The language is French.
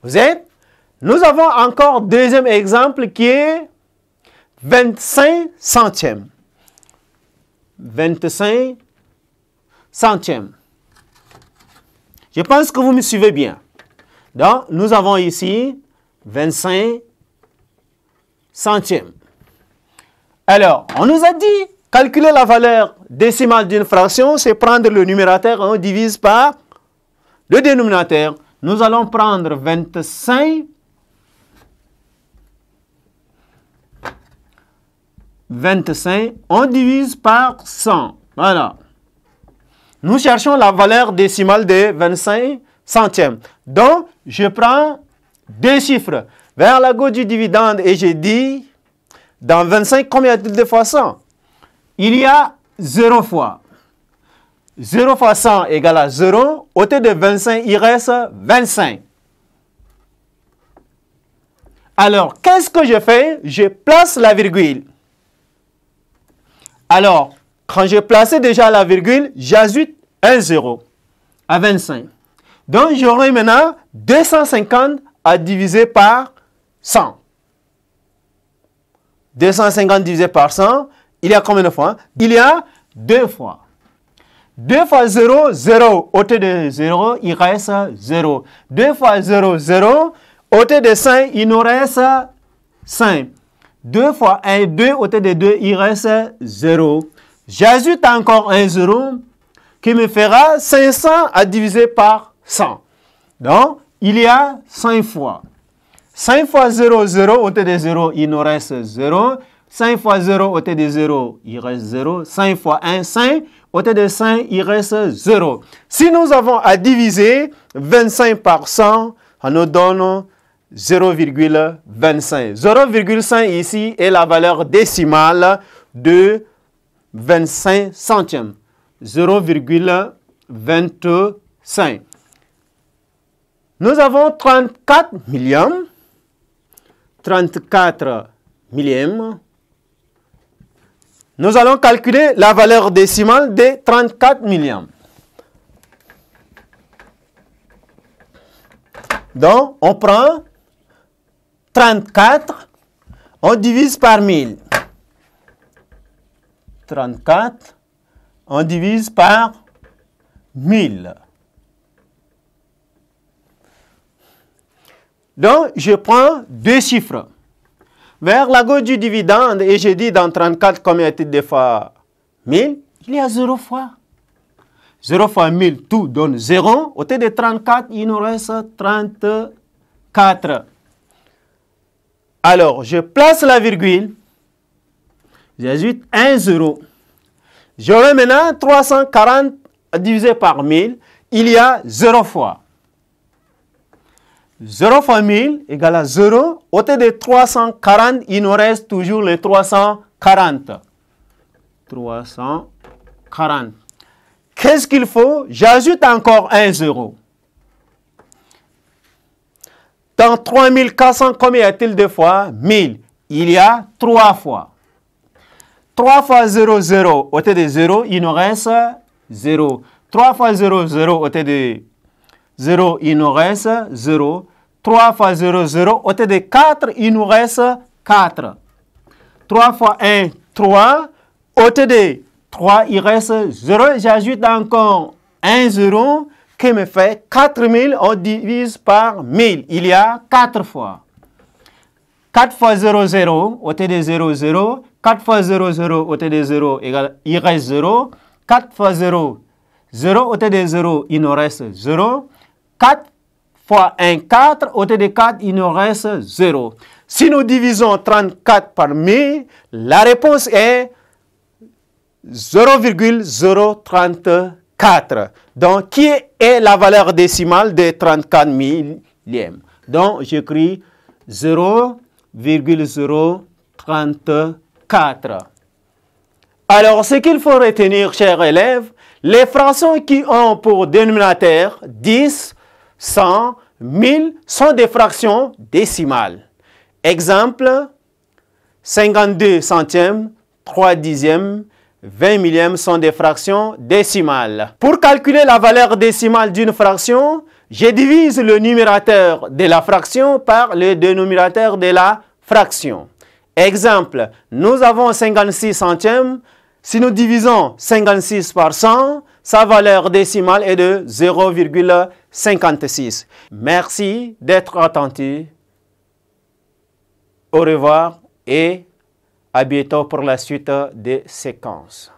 Vous êtes? Nous avons encore deuxième exemple qui est 25 centièmes. 25 centièmes. Je pense que vous me suivez bien. Donc, nous avons ici 25 centièmes. Alors, on nous a dit, calculer la valeur décimale d'une fraction, c'est prendre le numérateur, on divise par le dénominateur. Nous allons prendre 25. 25, on divise par 100. Voilà. Nous cherchons la valeur décimale de 25 centièmes. Donc, je prends deux chiffres vers la gauche du dividende et je dis, dans 25, combien y a-t-il de fois 100? Il y a 0 fois. 0 fois 100 égale à 0. Au côté de 25, il reste 25. Alors, qu'est-ce que je fais? Je place la virgule. Alors, quand j'ai placé déjà la virgule, j'ajoute un 0 à 25. Donc, j'aurai maintenant 250 à diviser par 100. 250 divisé par 100, il y a combien de fois? Il y a 2 fois. 2 fois 0, 0. Au côté de 0, il reste 0. 2 fois 0, 0. Au côté de 5, il nous reste 5. 2 fois 1, 2, au côté de 2, il reste 0. J'ajoute encore un 0 qui me fera 500 à diviser par 100. Donc, il y a 5 fois. 5 fois 0, 0, au côté de 0, il nous reste 0. 5 fois 0, au côté de 0, il reste 0. 5 fois 1, 5. Au côté de 5, il reste 0. Si nous avons à diviser 25 par 100, ça nous donne 0,25. 0,5 ici est la valeur décimale de 25 centièmes. 0,25. Nous avons 34 millièmes. 34 millièmes. Nous allons calculer la valeur décimale de 34 millièmes. Donc, on prend 34, on divise par 1000. 34, on divise par 1000. Donc, je prends deux chiffres. Vers la gauche du dividende, et je dis dans 34, combien y a-t-il de fois 1000? Il y a 0 fois. 0 fois 1000, tout donne 0. Au côté de 34, il nous reste 34. Alors, je place la virgule. J'ajoute un 0. J'aurai maintenant 340 divisé par 1000. Il y a 0 fois. 0 fois 1000 égale à 0. Au côté de 340, il nous reste toujours les 340. 340. Qu'est-ce qu'il faut? J'ajoute encore un 0. Dans 3400, combien y a-t-il de fois? 1000. Il y a 3 fois. 3 fois 0, 0. Au côté de 0, il nous reste 0. 3 fois 0, 0. Au côté de 0, il nous reste 0. 3 fois 0, 0. Au côté de 4, il nous reste 4. 3 fois 1, 3. Au côté de 3, il reste 0. J'ajoute encore un 0 qui me fait 4000. On divise par 1000. Il y a 4 fois. 4 fois 0, 0. Au côté de 0, 0. 4 fois 0, 0. Au côté de 0, il reste 0. 4 fois 0, 0. Au côté de 0, il nous reste 0. 4 fois 1, 4. Au côté de 4, il nous reste 0. Si nous divisons 34 par 1000, la réponse est 0,034. Donc, qui est la valeur décimale de 34 millièmes? Donc, j'écris 0,034. Alors, ce qu'il faut retenir, chers élèves, les fractions qui ont pour dénominateur 10, 100, 1000 sont des fractions décimales. Exemple, 52 centièmes, 3 dixièmes, 20 millièmes sont des fractions décimales. Pour calculer la valeur décimale d'une fraction, Je divise le numérateur de la fraction par le dénominateur de la fraction. Exemple, nous avons 56 centièmes. Si nous divisons 56 par 100, sa valeur décimale est de 0,56. Merci d'être attentif. Au revoir et à bientôt pour la suite des séquences.